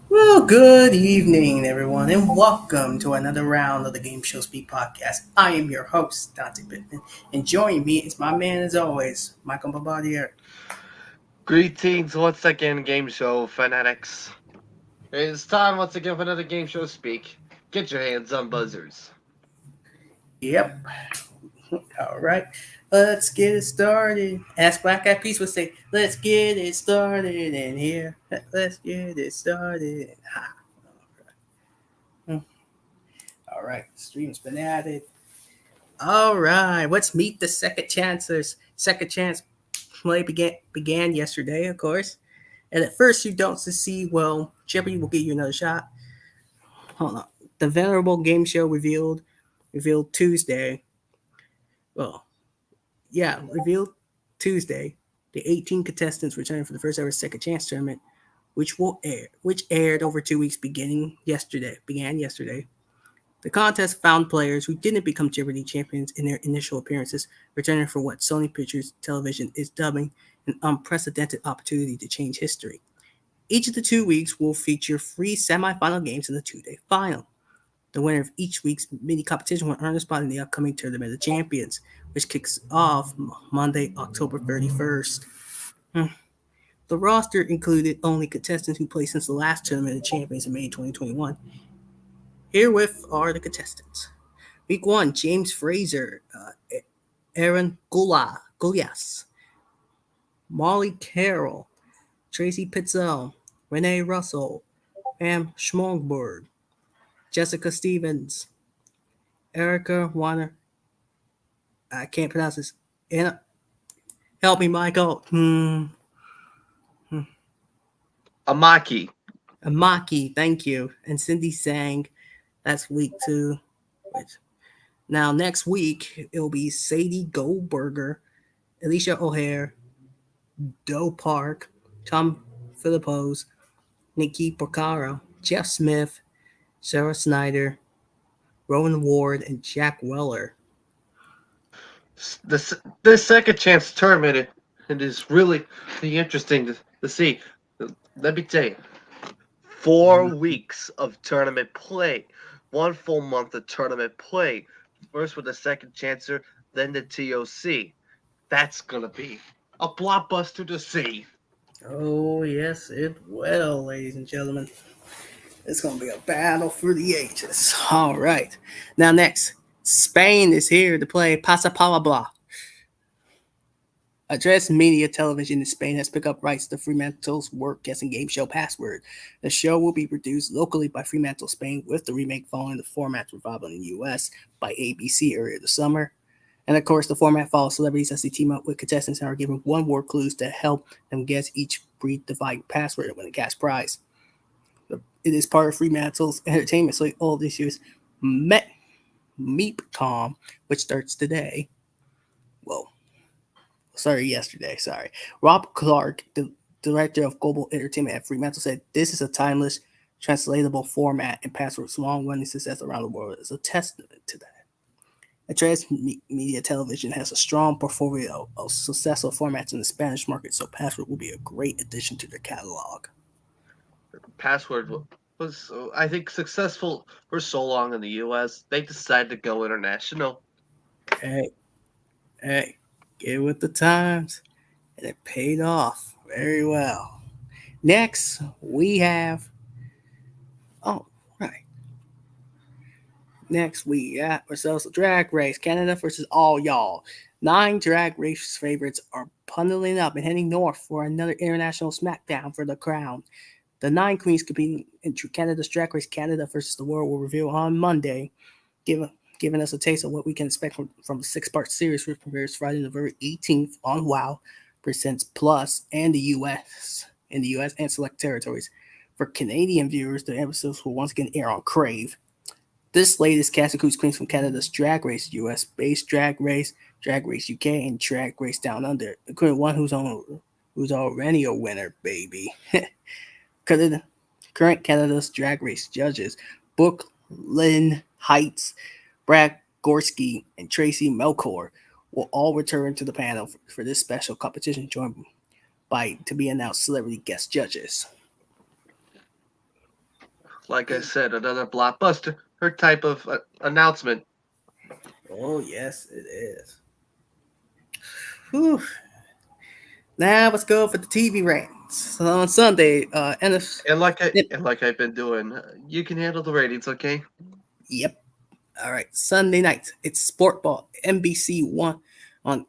Well, good evening, everyone, and welcome to another round of the Game Show Speak podcast. I am your host, Dante Pittman, and joining me is my man, as always, Michael Babadier. Greetings once again, game show fanatics. It's time once again for another game show speak. Get your hands on buzzers. Yep, all right, let's get it started. As Black Eyed Peas would say, let's get it started in here. Let's get it started. Ha. Hmm. All right, stream's been added. All right, let's meet the second chancers. Second chance play began yesterday, of course. And at first, you don't succeed. Well, Jeopardy will give you another shot. Hold on. The Venerable Game Show revealed Tuesday. Well, yeah, revealed Tuesday. The 18 contestants returning for the first ever Second Chance tournament, which aired over 2 weeks began yesterday. The contest found players who didn't become Jeopardy champions in their initial appearances, returning for what Sony Pictures Television is dubbing an unprecedented opportunity to change history. Each of the 2 weeks will feature free semifinal games in the two-day final. The winner of each week's mini competition will earn a spot in the upcoming Tournament of Champions, which kicks off Monday, October 31st. The roster included only contestants who played since the last Tournament of Champions in May 2021. Herewith are the contestants. Week 1, James Fraser, Aaron Gullias, Molly Carroll, Tracy Pitzel, Renee Russell, Pam Schmongberg, Jessica Stevens, Erica Warner. I can't pronounce this. Anna, help me, Michael. Amaki. Amaki, thank you. And Cindy Sang. That's week 2. Which, now, next week, it'll be Sadie Goldberger, Alicia O'Hare, Doe Park, Tom Philippos, Nikki Porcaro, Jeff Smith, Sarah Snyder, Rowan Ward, and Jack Weller. This second chance tournament, it is really interesting to see. Let me tell you, 4 weeks of tournament play, 1 full month of tournament play. First with the second chancer, then the TOC. That's gonna be a blockbuster to see. Oh, yes, it will, ladies and gentlemen. It's going to be a battle for the ages. All right. Now, next, Spain is here to play Pasapalabla. Address Media Television in Spain has picked up rights to Fremantle's work guessing game show Password. The show will be produced locally by Fremantle Spain, with the remake following the format's revival in the US by ABC earlier this summer. And of course, the format follows celebrities as they team up with contestants and are given one word clues to help them guess each brief defined password and win a cash prize. It is part of Fremantle's entertainment slate all this year's Met Meepcom, which starts today. Well, yesterday. Sorry. Rob Clark, the director of global entertainment at Fremantle, said this is a timeless, translatable format, and Password's long-running success around the world is a testament to that. Transmedia Television has a strong portfolio of successful formats in the Spanish market, so Password will be a great addition to their catalog. Password was, I think, successful for so long in the US. They decided to go international. Hey, hey, get with the times, and it paid off very well. Next, we have, oh, right. Next, we got ourselves a drag race Canada versus all y'all. 9 drag race favorites are bundling up and heading north for another international smackdown for the crown. The 9 queens competing in Canada's Drag Race Canada versus the World will reveal on Monday, giving us a taste of what we can expect from the 6-part series, which premieres Friday, November 18th on WoW Presents Plus and the US and select territories. For Canadian viewers, the episodes will once again air on Crave. This latest cast includes queens from Canada's Drag Race US, Base Drag Race UK, and Drag Race Down Under, including one who's already a winner, baby. Current Canada's Drag Race judges Brooke Lynn Heights, Brad Gorski, and Tracy Melkor will all return to the panel for this special competition, joined by to be announced celebrity guest judges. Like I said, another blockbuster. Her type of announcement. Oh yes, it is. Whew. Now let's go for the TV ratings. So on Sunday, And like I've been doing, you can handle the ratings, okay? yep. All right, Sunday night. It's sport ball. NBC one on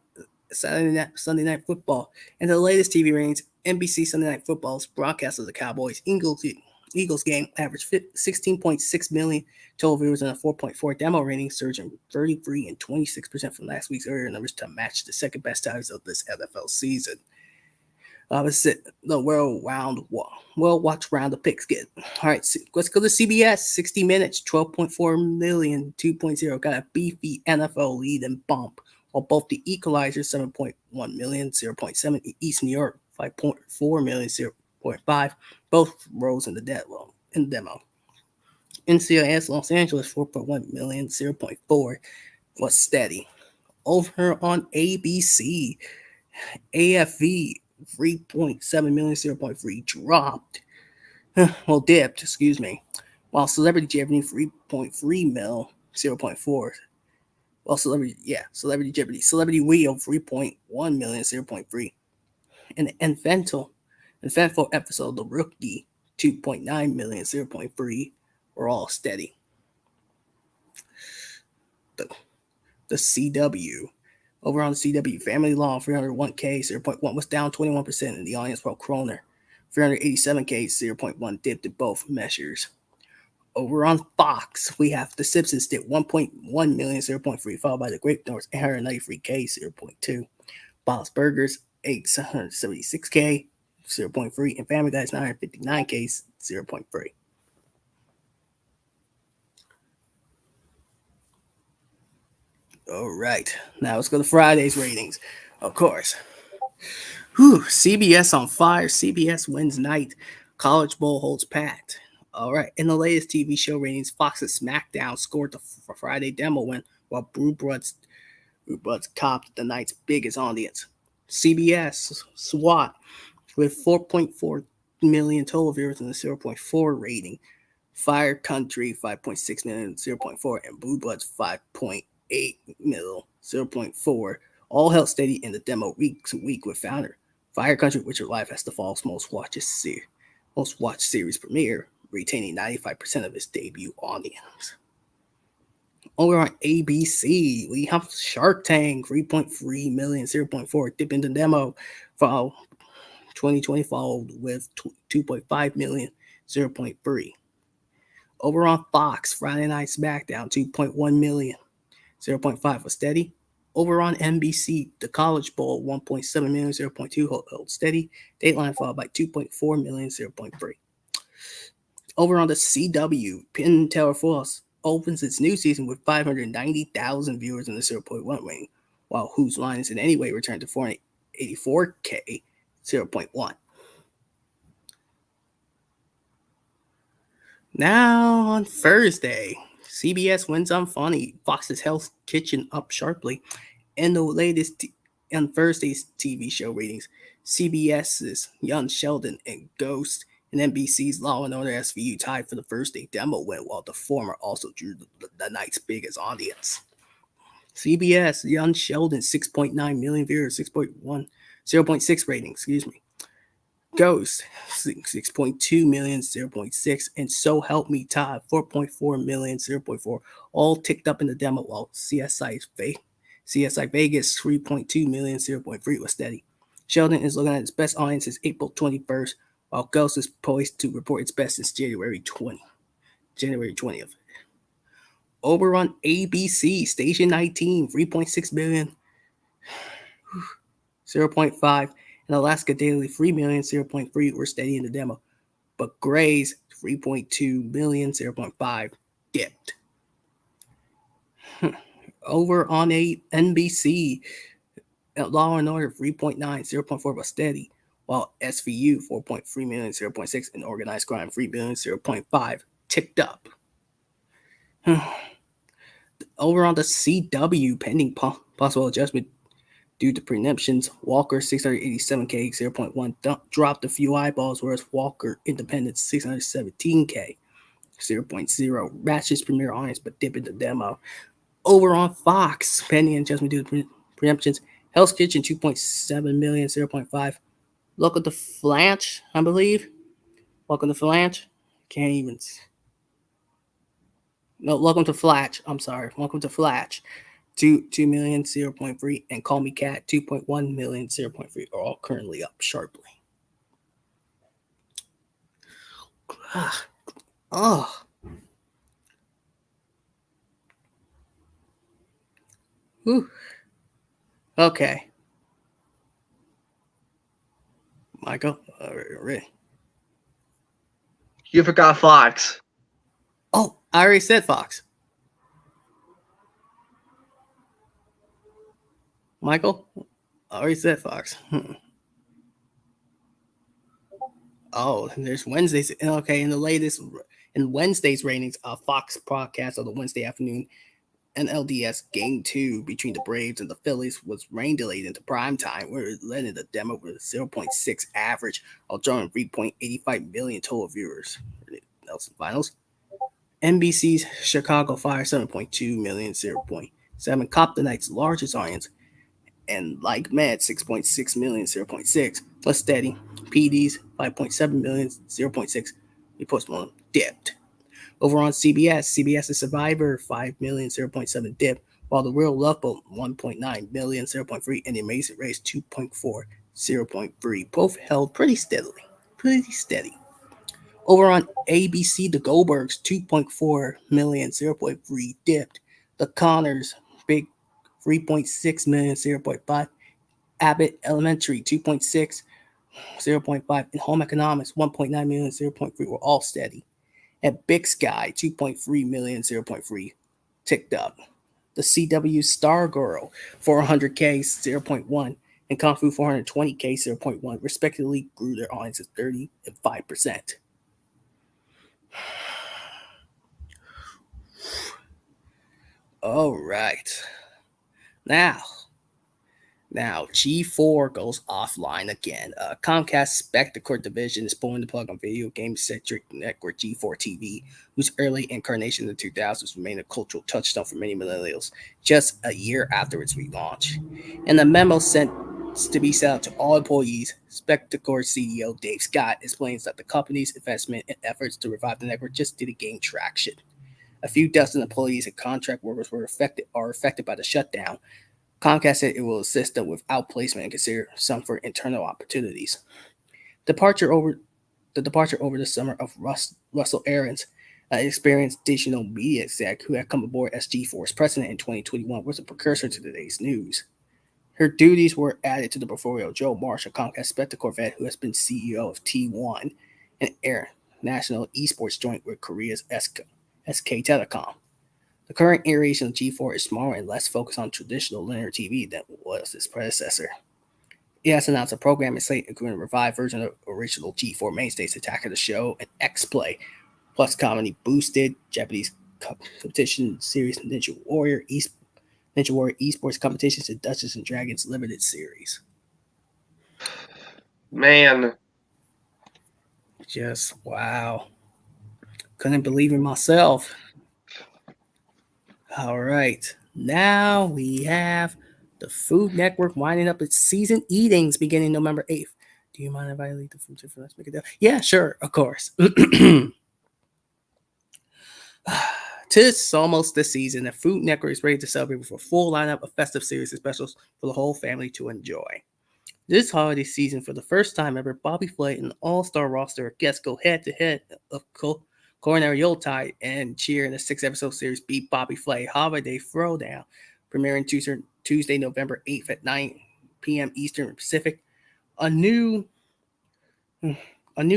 Sunday night football. And the latest TV ratings, NBC Sunday Night Football's broadcast of the Cowboys Eagles game averaged 16.6 million total viewers and a 4.4 demo rating, surging 33 and 26% from last week's earlier numbers to match the second best times of this NFL season. Let's sit the well watch round of picks get. All right, let's go to CBS. 60 minutes, 12.4 million, 2.0 got a beefy NFL lead and bump. While both the Equalizer 7.1 million, 0.7 East New York 5.4 million, 0.5 both rose in the demo. NCIS Los Angeles 4.1 million, 0.4 was steady. Over on ABC, AFV 3.7 million, 0.3 dropped. Dipped, excuse me. While Celebrity Jeopardy 3.3 mil, 0.4. Well, Celebrity Jeopardy. Celebrity Wheel 3.1 million, 0.3. And Eventful episode, The Rookie 2.9 million, 0.3 were all steady. The, the CW. Over on the CW, Family Law 301K, 0.1 was down 21% in the audience, while Kroner 387K, 0.1 dipped in both measures. Over on Fox, we have The Simpsons did 1.1 million, 0.3, followed by The Great North 893K, 0.2. Bob's Burgers 876K, 0.3, and Family Guy's 959K, 0.3. All right, now let's go to Friday's ratings. Of course, CBS on fire. CBS wins night. College Bowl holds packed. All right. In the latest TV show ratings, Fox's SmackDown scored the Friday demo win, while Brewbuds copped the night's biggest audience. CBS SWAT with 4.4 million total viewers and a 0.4 rating. Fire Country 5.6 million, 0.4, and Blue Bloods 5.8 mil, 0.4. All held steady in the demo week to week with founder Fire Country, which live has the fall's most watched series premiere, retaining 95% of its debut audience. Over on ABC, we have Shark Tank 3.3 million, 0.4, dip into demo. Follow 2020 followed with 2.5 million, 0.3. Over on Fox, Friday Night SmackDown 2.1 million, 0.5 was steady. Over on NBC, the College Bowl 1.7 million, 0.2 held steady. Dateline followed by 2.4 million, 0.3. Over on the CW, Penn Teller Force opens its new season with 590,000 viewers in the 0.1 range, while Whose Line Is It Anyway returned to 484K, 0.1. Now on Thursday, CBS wins on Funny. Fox's Hell's Kitchen up sharply. And the latest on Thursday's TV show ratings, CBS's Young Sheldon and Ghost and NBC's Law and Order SVU tied for the first day demo win, while the former also drew the night's biggest audience. CBS Young Sheldon 6.9 million viewers, 6.1 0.6 rating, excuse me. Ghost 6.2 million, 0.6, and So Help Me Todd 4.4 million, 0.4, all ticked up in the demo, while CSI Vegas 3.2 million, 0.3 was steady. Sheldon is looking at its best audience since April 21st, while Ghost is poised to report its best since January 20th. Over on ABC, Station 19, 3.6 million, 0.5, and Alaska Daily 3 million, 0.3 were steady in the demo, but Gray's 3.2 million, 0.5 dipped. Over on NBC, Law and Order 3.9, 0.4 was steady, while SVU 4.3 million, 0.6, and Organized Crime 3 million, 0.5 ticked up. Over on the CW, pending possible adjustment due to preemptions, Walker 687K, 0.1 dropped a few eyeballs, whereas Walker Independence 617K zero point 0 matches premiere audience but dip into demo. Over on Fox, pending adjustment due to preemptions, Hell's Kitchen 2.7 million, 0.5. Welcome to Flanch, I believe. Welcome to Flanch. Can't even. No, welcome to Flatch. I'm sorry. Welcome to Flatch. 2 million, 0.3. And Call Me Cat, 2.1 million, 0.3 are all currently up sharply. Ah, oh, whew. Okay. Michael, ready. You forgot Fox. Oh, I already said Fox. Michael, I already said Fox. Oh, there's Wednesdays. Okay, in the latest in Wednesday's ratings, Fox broadcast of the Wednesday afternoon NLDS Game 2 between the Braves and the Phillies was rain delayed into prime time, where it led in the demo with a zero point 0.6 average, while drawing 3.85 million total viewers for the Nelson Finals. NBC's Chicago Fire 7.2 million, 0.7 copped the night's largest audience, and like Mad 6.6 million, 0.6 plus steady. PD's 5.7 million, 0.6. We Post Malone dipped. Over on CBS's Survivor 5 million, 0.7 dip, while The Real Love Boat 1.9 million, 0.3, and The Amazing Race 2.4, 0.3. Both held pretty steadily. Pretty steady. Over on ABC, The Goldbergs 2.4 million, 0.3 dipped. The Connors big 3.6 million, 0.5. Abbott Elementary 2.6, 0.5, and Home Economics 1.9 million, 0.3 were all steady. At Big Sky 2.3 million, 0.3 ticked up. The CW Stargirl 400K 0.1 and Kung Fu 420K 0.1 respectively grew their audiences 30 and 5%. All right. Now, G4 goes offline again. Comcast Spectacor division is pulling the plug on video game centric network G4 TV, whose early incarnation in the 2000s remained a cultural touchstone for many millennials, just a year after its relaunch. In a memo sent to be sent out to all employees, Spectacor CEO Dave Scott explains that the company's investment and efforts to revive the network just didn't gain traction. A few dozen employees and contract workers are affected by the shutdown. Comcast said it will assist them with outplacement and consider some for internal opportunities. Departure over the departure over the summer of Russell Aarons, an experienced digital media exec who had come aboard as G4's president in 2021, was a precursor to today's news. Her duties were added to the portfolio of Joe Marsh, a Comcast Spectacor vet who has been CEO of T1 and Air National Esports joint with Korea's SK Telecom. The current iteration of G4 is smaller and less focused on traditional linear TV than was its predecessor. It has announced a programming slate including a revived version of original G4 mainstays Attack of the Show and X Play, plus comedy boosted Japanese competition series Ninja Warrior Esports competitions and Dungeons and Dragons limited series. Man, Just wow. Couldn't believe it myself. All right. Now we have the Food Network winding up its season eatings beginning November 8th. Do you mind if I leave the food for let's make it down? Yeah, sure, of course. Tis almost this season. The Food Network is ready to celebrate with a full lineup of festive series and specials for the whole family to enjoy. This holiday season, for the first time ever, Bobby Flay and the all-star roster of guests go head-to-head of Coronary Yuletide and cheer in the 6-episode series Beat Bobby Flay Holiday Throwdown, premiering Tuesday, November 8th at 9 p.m. Eastern Pacific. A new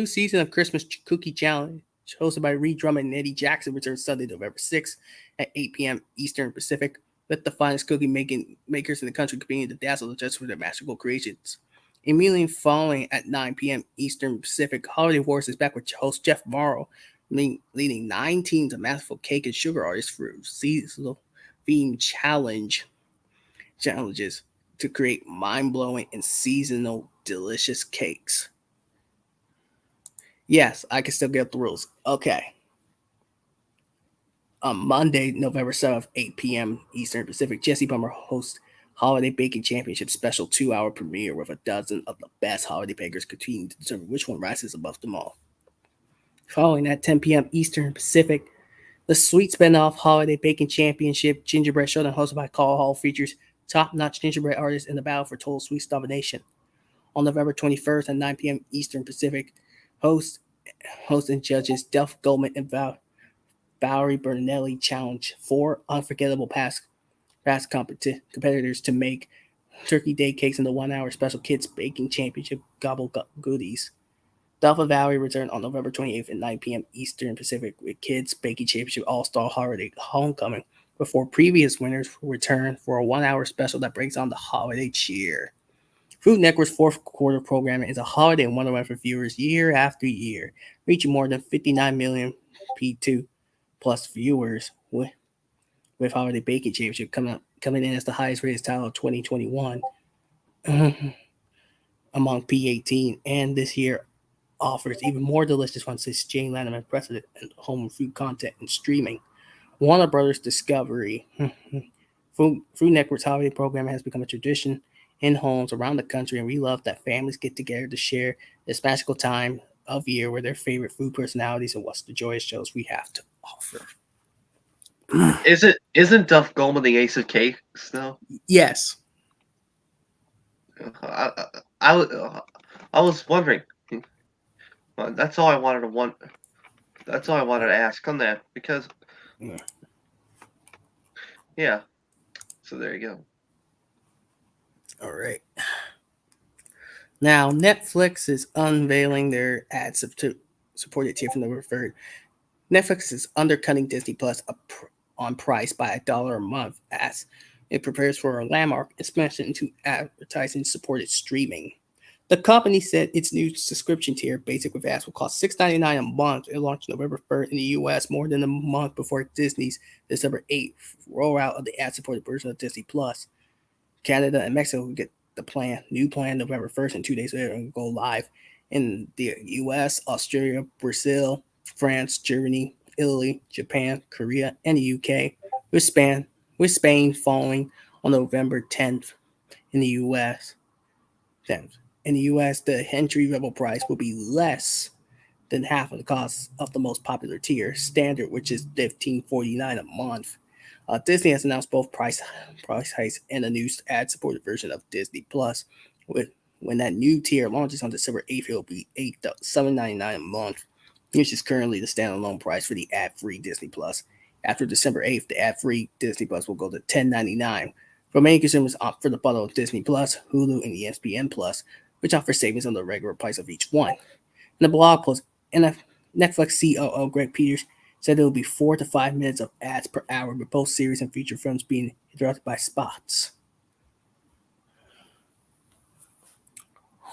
season of Christmas Cookie Challenge, hosted by Reed Drummond and Eddie Jackson, returns Sunday, November 6th at 8 p.m. Eastern Pacific. Let the finest cookie makers in the country continue to dazzle the judges with their magical creations. Immediately following at 9 p.m. Eastern Pacific, Holiday Wars is back with host Jeff Morrow, leading 9 teams of masterful cake and sugar artists through seasonal theme challenges to create mind-blowing and seasonal delicious cakes. Yes, I can still get the rules. Okay. On Monday, November 7th, 8 p.m. Eastern Pacific, Jesse Bummer hosts Holiday Baking Championship special 2-hour premiere with a dozen of the best holiday bakers competing to determine which one rises above them all. Following at 10 p.m. Eastern Pacific, the Sweet Spin-Off Holiday Baking Championship Gingerbread Showdown hosted by Call Hall features top-notch gingerbread artists in the battle for total sweets domination. On November 21st at 9 p.m. Eastern Pacific, host and judges Duff Goldman and Valerie Bernelli challenge four unforgettable past competitors to make turkey day cakes in the 1 hour special kids baking championship gobble goodies. Duff and Valerie return on November 28th at 9 p.m. Eastern Pacific with Kids Baking Championship All-Star Holiday Homecoming before previous winners return for a 1 hour special that brings on the holiday cheer. Food Network's fourth quarter programming is a holiday wonderland for viewers year after year, reaching more than 59 million P2 plus viewers with Holiday Baking Championship coming in as the highest rated title of 2021 among P18, and this year offers even more delicious fun since Jane Lanham president and home food content and streaming. Warner Brothers Discovery Food Network's holiday program has become a tradition in homes around the country, and we love that families get together to share this magical time of year with their favorite food personalities and what's the joyous shows we have to offer. Isn't Duff Goldman the ace of cakes though? Yes. I, I, I was wondering. That's all I wanted to want. That's all I wanted to ask on that because yeah. So there you go. All right. Now, Netflix is unveiling their ad supported tier from the referred. Netflix is undercutting Disney Plus on price by $1 a month as it prepares for a landmark expansion into advertising supported streaming. The company said its new subscription tier, basic with ads, will cost $6.99 a month. It launched November 3rd in the US, more than a month before Disney's December 8th rollout of the ad-supported version of Disney Plus. Canada and Mexico will get the new plan November 1st, and 2 days later and go live in the US, Australia, Brazil, France, Germany, Italy, Japan, Korea, and the UK, with Spain following on November 10th in the US. In the US, the entry level price will be less than half of the cost of the most popular tier, standard, which is $15.49 a month. Disney has announced both price hikes and a new ad-supported version of Disney Plus. When that new tier launches on December 8th, it will be $7.99 a month, which is currently the standalone price for the ad-free Disney Plus. After December 8th, the ad-free Disney Plus will go to $10.99. For many consumers, opt for the bundle of Disney Plus, Hulu, and ESPN Plus, which offer savings on the regular price of each one. In the blog post, Netflix COO Greg Peters said there will be 4 to 5 minutes of ads per hour, with both series and feature films being interrupted by spots.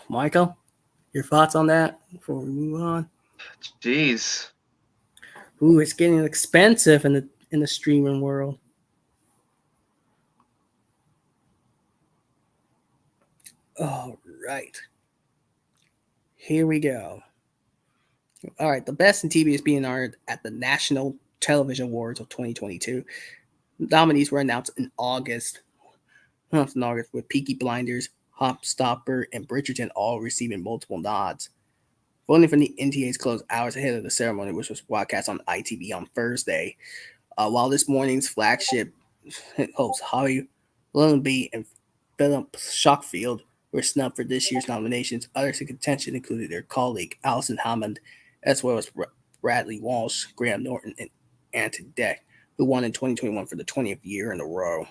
Michael, your thoughts on that before we move on? Jeez. Ooh, it's getting expensive in the streaming world. All right. Here we go. All right, the best in TV is being honored at the National Television Awards of 2022. Nominees were announced in August, with Peaky Blinders, Hopstopper, and Bridgerton all receiving multiple nods. Voting from the NTA's closed hours ahead of the ceremony, which was broadcast on ITV on Thursday. While this morning's flagship hosts Holly Willoughby and Philip Schofield were snubbed for this year's nominations, others in contention included their colleague Alison Hammond, as well as Bradley Walsh, Graham Norton, and Anton Deck, who won in 2021 for the 20th year in a row.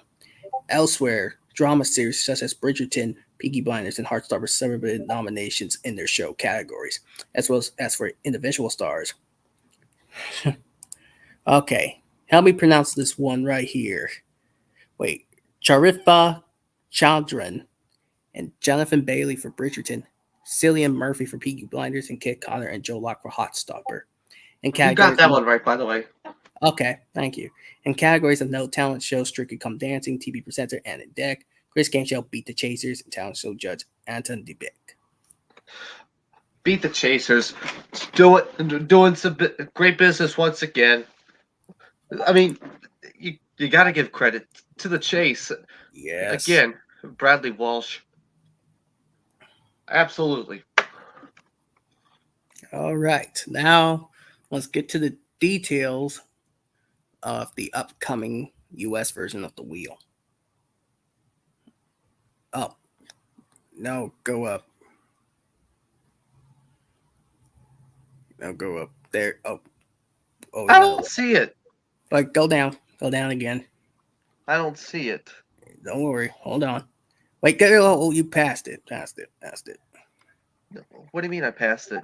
Elsewhere, drama series such as Bridgerton, Peaky Blinders, and Heartstopper celebrated nominations in their show categories, as well as for individual stars. Okay, help me pronounce this one right here. Wait, Charifa Chandran and Jonathan Bailey for Bridgerton, Cillian Murphy for Peaky Blinders, and Kit Connor and Joe Locke for Heartstopper. In You got categories, that one right, by the way. okay, thank you. In categories of note, talent show Strictly Come Dancing, TV presenter Anna Deck, Chris Gameshow Beat the Chasers, and talent show judge Anton DeBeck. Beat the Chasers. Doing some great business once again. I mean, you got to give credit to the chase. Yes. Again, Bradley Walsh, absolutely. All right. Now let's get to the details of the upcoming US version of the wheel. Oh, no, go up. No, go up. There. Oh, oh I don't no. see it. But go down. Go down again. I don't see it. Don't worry. Hold on. Wait, go. Oh, you passed it. Passed it. Passed it. What do you mean I passed it?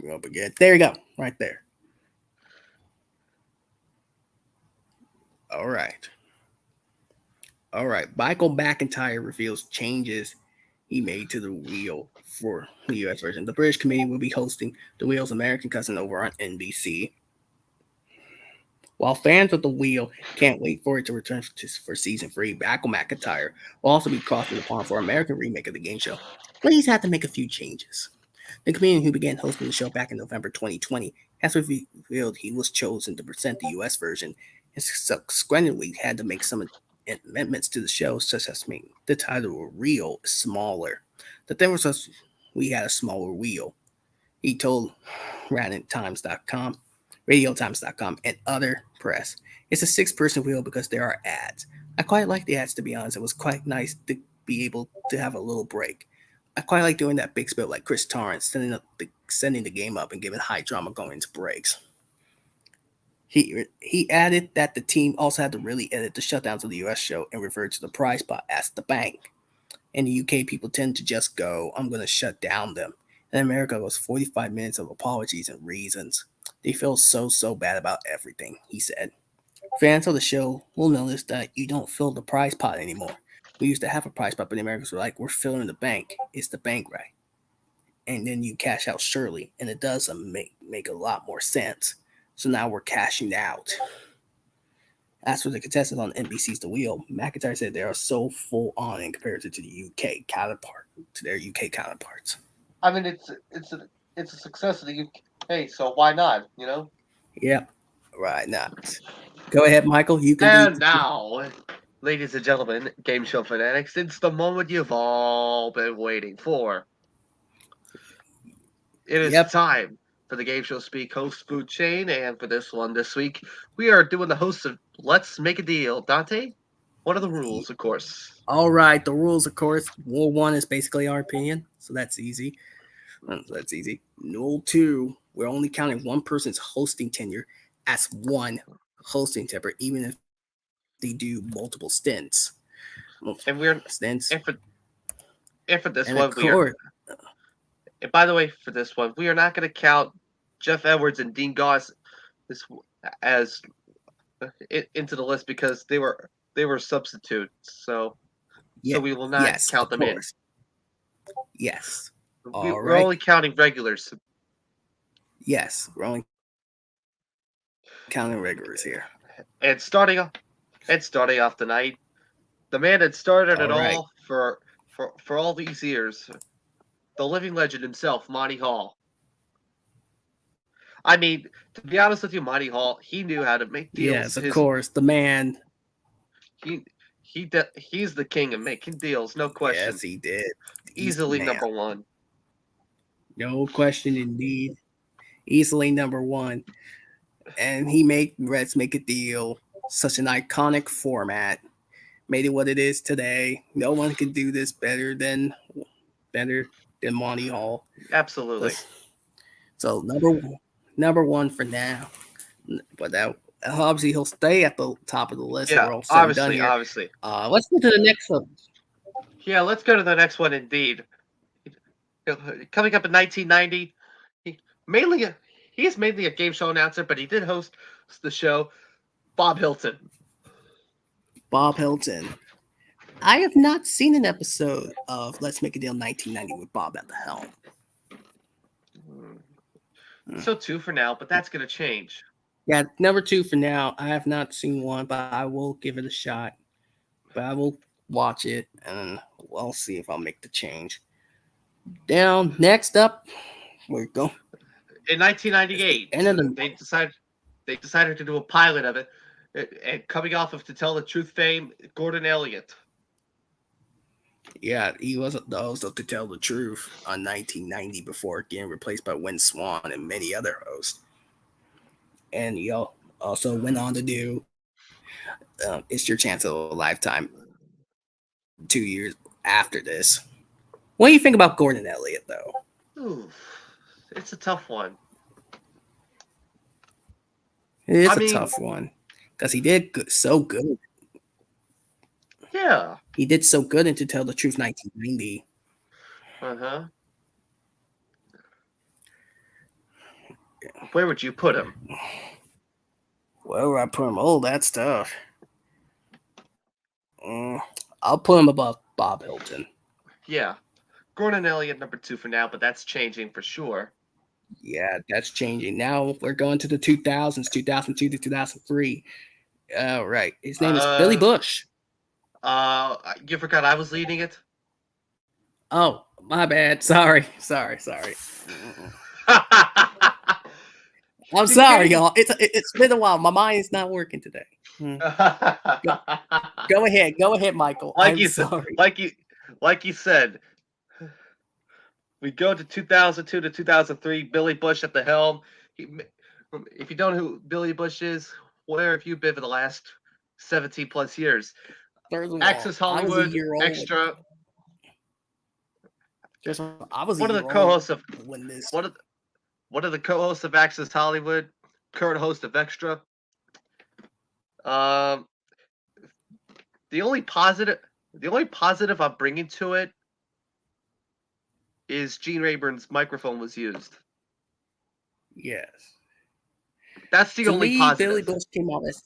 Go up again. There you go. Right there. All right. All right. Michael McIntyre reveals changes he made to the wheel for the US version. The British committee will be hosting the wheel's American cousin over on NBC. While fans of the wheel can't wait for it to return for season 3, Michael McIntyre will also be crossing the pond for an American remake of the game show. But he's had to make a few changes. The comedian who began hosting the show back in November 2020 has revealed he was chosen to present the US version and subsequently had to make some amendments to the show, such as making the title reel smaller. The thing was, we had a smaller wheel. He told RadioTimes.com, RadioTimes.com, and other press. It's a 6-person wheel because there are ads. I quite like the ads, to be honest. It was quite nice to be able to have a little break. I quite like doing that big spill like Chris Torrance, sending the game up and giving high drama going into breaks. He added that the team also had to really edit the shutdowns of the US show and refer to the prize pot as the bank. In the UK, people tend to just go, I'm going to shut down them. In America, it was 45 minutes of apologies and reasons. They feel so bad about everything, he said. Fans of the show will notice that you don't fill the prize pot anymore. We used to have a prize pot, but the Americans were like, we're filling the bank. It's the bank, right? And then you cash out Shirley, and it does make a lot more sense. So now we're cashing out. As for the contestants on NBC's The Wheel, McIntyre said they are so full on in comparison to the UK counterpart to their UK counterparts. I mean, it's a success of the UK, so why not? You know. Yep, right not. Go ahead, Michael. You can do. And now, ladies and gentlemen, game show fanatics, it's the moment you've all been waiting for. It is Yep. time for the Game Show Speak host food chain, and for this one this week, we are doing the host of Let's Make a Deal. Dante, what are the rules, of course? All right. The rules, of course. Rule 1 is basically our opinion, so that's easy. That's easy. Rule 2, we're only counting one person's hosting tenure as one hosting tenure, even if they do multiple stints. And we're Stints. and for and for And this of one, we are. course, And by the way, for this one, we are not going to count Jeff Edwards and Dean Goss this as into the list because they were substitutes. So yeah, we will not yes, count of them in. course. Yes. We, All we're right. only counting regulars. Yes, we're only counting regulars here. And starting off tonight, the man that started All it right. all for all these years, the living legend himself, Monty Hall. I mean, to be honest with you, Monty Hall, he knew how to make Yes, deals. of course. The man. He he's the king of making deals, no Yes, question. he did. He's the Easily man. number one. No question, indeed. Easily number one. And he made Reds Make a Deal such an iconic format. Made it what it is today. No one can do this better than Monty Hall. Absolutely. So number one for now. But that obviously he'll stay at the top of the list when Yeah, we're all said and done obviously, here. obviously. Let's go to the next one. Yeah, let's go to the next one. Indeed, coming up in 1990, he mainly he's mainly a game show announcer, but he did host the show. Bob Hilton. Bob Hilton. I have not seen an episode of Let's Make a Deal 1990 with Bob at the helm. So two for now, but that's gonna change. Yeah, number 2 for now. I have not seen one, but I will give it a shot. But I will watch it and we'll see if I'll make the change. Down next up, we're going. In It's the 1998, end of the they decided. they decided to do a pilot of it, and coming off of To Tell the Truth fame, Gordon Elliott. Yeah, he was the host of To Tell the Truth on 1990 before getting replaced by Win Swan and many other hosts. And he also went on to do It's Your Chance of a Lifetime 2 years after this. What do you think about Gordon Elliott, though? Ooh, it's a tough one. It is I a mean, tough one because he did so good. yeah. He did so good in To Tell the Truth 1990. Uh huh. Where would you put him? Where I put him? Oh, that stuff. Mm, I'll put him above Bob Hilton. Yeah, Gordon Elliott number 2 for now, but that's changing for sure. Yeah, that's changing. Now we're going to the 2000s, 2002 to 2003. All right. His name is Billy Uh, Bush. you forgot I was leading it. Oh, my bad. Sorry. I'm You sorry, can't. y'all. It's been a while. My mind is not working today. Go, go ahead, Michael. like I'm you said, sorry. like you said, we go to 2002 to 2003. Billy Bush at the helm. He, if you don't know who Billy Bush is, where have you been for the last 17 plus years? First of all, Access I was a Hollywood, year old. Extra. I was a One of the year old co-hosts of when this. one of the, one of the co-hosts of Access Hollywood, current host of Extra. Um, the only positive, the only positive I'm bringing to it is Gene Rayburn's microphone was used. Yes. That's the To only me, Billy positive. Bush came off as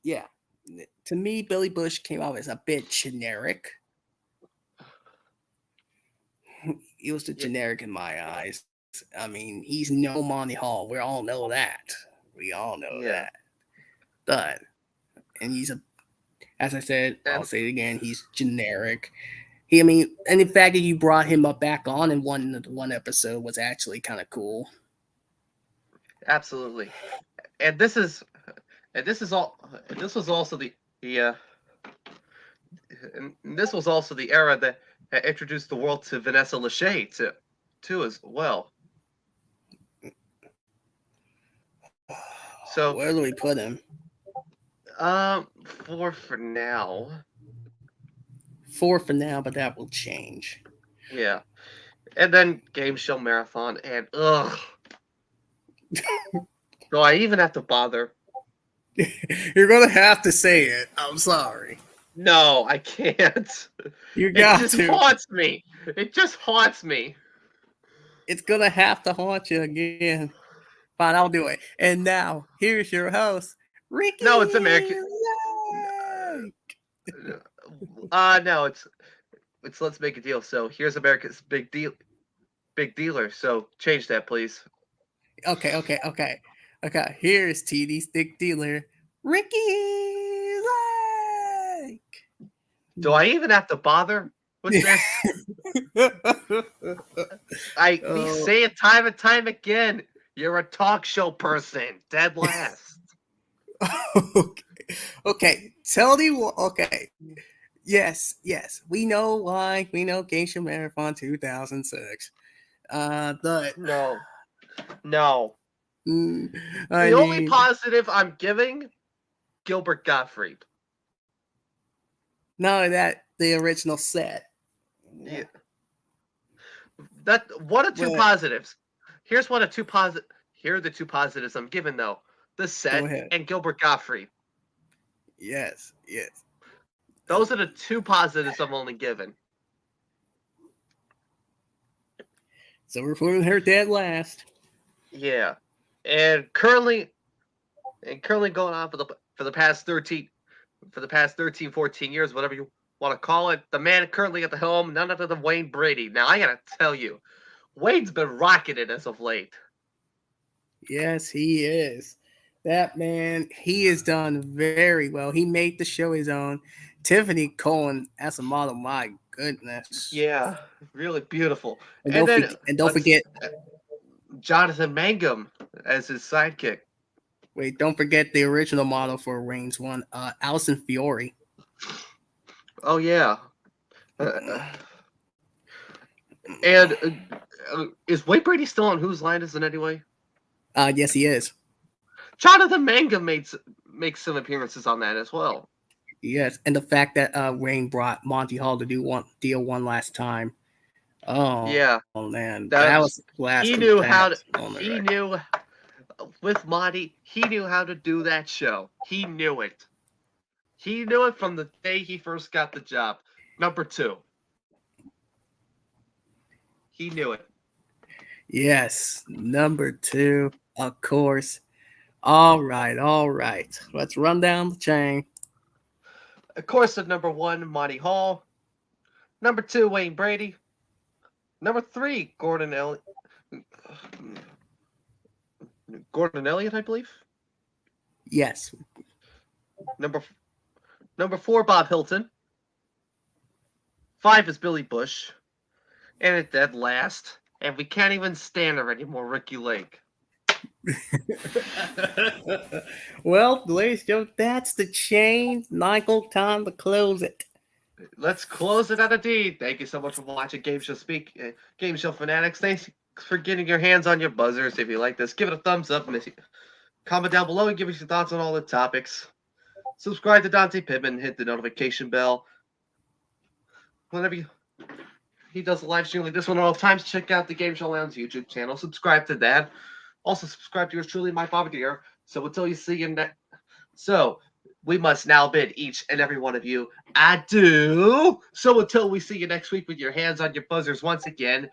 yeah. To me, Billy Bush came off as a bit generic. He was the Yeah, generic in my eyes. I mean, he's no Monty Hall. We all know that. We all know yeah, that. But and he's a as I said, I'll and say it again, he's generic. I mean, and the fact that you brought him up back on in one episode was actually kind of cool. absolutely. And this is, and this is all. This was also the and this was also the era that introduced the world to Vanessa Lachey too as well. So, Where do we put him? four for now. 4 for now, but that will change. Yeah, and then Game Show Marathon, and ugh, do I even have to bother? You're gonna have to say it. I'm sorry. No, I can't. You It got just to. haunts me. It just haunts me. It's gonna have to haunt you again. Fine, I'll do it. And now, here's your host, Ricky. No, it's American. Yay! No, it's let's make a deal. So here's America's big dealer. So change that, please. Okay. Here's TD Stick Dealer, Ricky Lake. Do I even have to bother with this? We Oh, say it time and time again. You're a talk show person, dead last. okay. Okay. Tell me what. Okay. Yes. We know why. We know Gameshow Marathon 2006. But No, no. mm, I The only mean, positive I'm giving Gilbert Gottfried. none of that the original set. Yeah, that one of two But positives. Here's one of two positive. Here are the two positives I'm giving though: the go set ahead. and Gilbert Gottfried. Yes. Those are the two positives I'm only giving. So we're putting her dead last. Yeah, and currently going on for the past 14 years, whatever you want to call it. The man currently at the helm, none other than Wayne Brady. Now I gotta tell you, Wayne's been rocking it as of late. Yes, he is. That man, he has done very well. He made the show his own. Tiffany Cohen as a model, my goodness. Yeah, really beautiful. And And then don't let's forget Jonathan Mangum as his sidekick. Wait, don't forget the original model for Reigns one, Allison Fiore. Oh yeah. Uh, and is Wade Brady still on Whose Line Is It Anyway? Yes, he is. Jonathan Manga makes some appearances on that as well. Yes, and the fact that Wayne brought Monty Hall to do one deal one last time. Oh Yeah, man, that was that last was, he competitive knew how to. moment, right? He knew with Monty. He knew how to do that show. He knew it. He knew it from the day he first got the job. Number two, he knew it. Yes, number two, of course. All right, all right. Let's run down the chain. Of course, at number one, Monty Hall. Number two, Wayne Brady. Number three, Gordon Elliott, I believe. Yes, Number number four, Bob Hilton. Five is Billy Bush. And at dead last, and we can't even stand her anymore, Ricky Lake. well, ladies and gentlemen, that's the chain. Michael, time to close it. Let's close it out of D. Thank you so much for watching Game Show Game Show Fanatics. Thanks for getting your hands on your buzzers. If you like this, give it a thumbs up. Comment down below and give us your thoughts on all the topics. Subscribe to Dante Pittman. Hit the notification bell. Whenever he does a live stream like this one all the times, check out the Game Show Lounge YouTube channel. Subscribe to that. Also, subscribe to yours truly, my Bombardier. So until you see you next. So we must now bid each and every one of you adieu. So until we see you next week with your hands on your buzzers once again,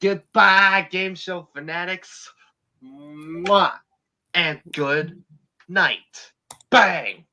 goodbye, Game Show Fanatics. Mwah. And good night. Bang.